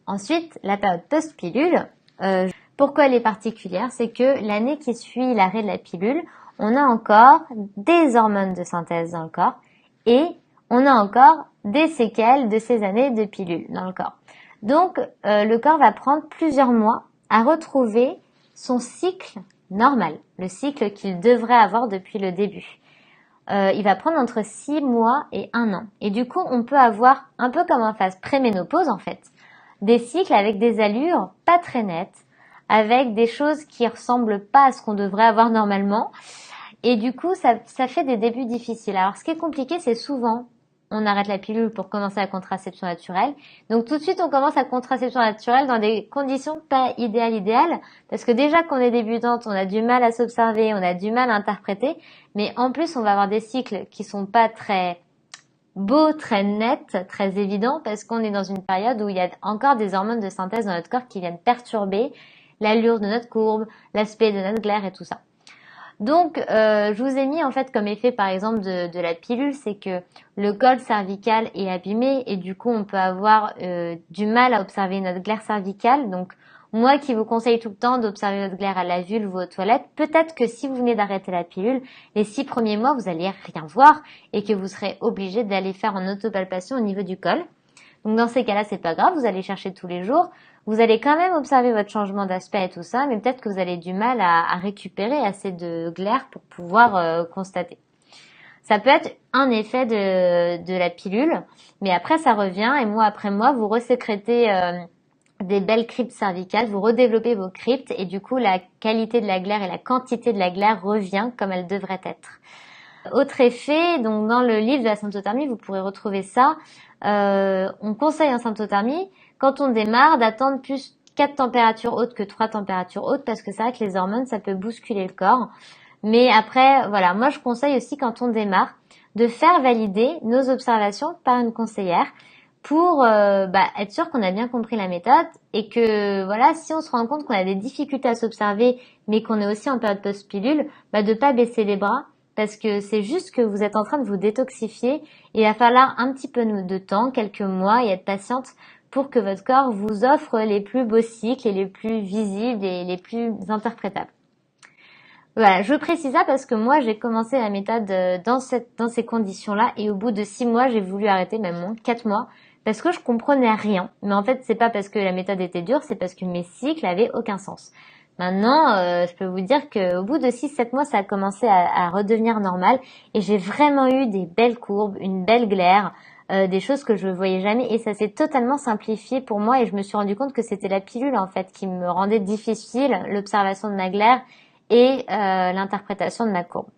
Ensuite, la période post-pilule, pourquoi elle est particulière? C'est que l'année qui suit l'arrêt de la pilule, on a encore des hormones de synthèse dans le corps et on a encore des séquelles de ces années de pilule dans le corps. Donc, le corps va prendre plusieurs mois à retrouver son cycle normal, le cycle qu'il devrait avoir depuis le début. Il va prendre entre 6 mois et 1 an. Et du coup, on peut avoir, un peu comme en phase préménopause en fait, des cycles avec des allures pas très nettes, avec des choses qui ressemblent pas à ce qu'on devrait avoir normalement. Et du coup, ça fait des débuts difficiles. Alors, ce qui est compliqué, c'est souvent, on arrête la pilule pour commencer la contraception naturelle. Donc, tout de suite, on commence la contraception naturelle dans des conditions pas idéales, parce que déjà qu'on est débutante, on a du mal à s'observer, on a du mal à interpréter. Mais en plus, on va avoir des cycles qui sont pas très beaux, très nets, très évidents, parce qu'on est dans une période où il y a encore des hormones de synthèse dans notre corps qui viennent perturber l'allure de notre courbe, l'aspect de notre glaire et tout ça. Donc, je vous ai mis en fait comme effet par exemple de la pilule, c'est que le col cervical est abîmé et du coup on peut avoir du mal à observer notre glaire cervicale. Donc, moi qui vous conseille tout le temps d'observer votre glaire à la vulve ou aux toilettes, peut-être que si vous venez d'arrêter la pilule, les 6 premiers mois vous allez rien voir et que vous serez obligé d'aller faire en autopalpation au niveau du col. Donc dans ces cas-là, c'est pas grave, vous allez chercher tous les jours. Vous allez quand même observer votre changement d'aspect et tout ça, mais peut-être que vous avez du mal à récupérer assez de glaire pour pouvoir constater. Ça peut être un effet de la pilule, mais après ça revient et mois après mois, vous resécrétez des belles cryptes cervicales, vous redéveloppez vos cryptes et du coup la qualité de la glaire et la quantité de la glaire revient comme elle devrait être. Autre effet, donc dans le livre de la symptothermie, vous pourrez retrouver ça. On conseille en symptothermie, quand on démarre, d'attendre plus 4 températures hautes que 3 températures hautes, parce que c'est vrai que les hormones, ça peut bousculer le corps. Mais après, voilà, moi je conseille aussi quand on démarre, de faire valider nos observations par une conseillère pour être sûr qu'on a bien compris la méthode et que voilà, si on se rend compte qu'on a des difficultés à s'observer, mais qu'on est aussi en période post-pilule, de pas baisser les bras, parce que c'est juste que vous êtes en train de vous détoxifier et il va falloir un petit peu de temps, quelques mois, et être patiente pour que votre corps vous offre les plus beaux cycles et les plus visibles et les plus interprétables. Voilà, je précise ça parce que moi j'ai commencé la méthode dans ces conditions-là et au bout de 6 mois j'ai voulu arrêter, même moins 4 mois, parce que je comprenais rien. Mais en fait c'est pas parce que la méthode était dure, c'est parce que mes cycles avaient aucun sens. Maintenant, je peux vous dire qu'au bout de 6-7 mois, ça a commencé à redevenir normal et j'ai vraiment eu des belles courbes, une belle glaire, des choses que je voyais jamais et ça s'est totalement simplifié pour moi et je me suis rendu compte que c'était la pilule en fait qui me rendait difficile l'observation de ma glaire et l'interprétation de ma courbe.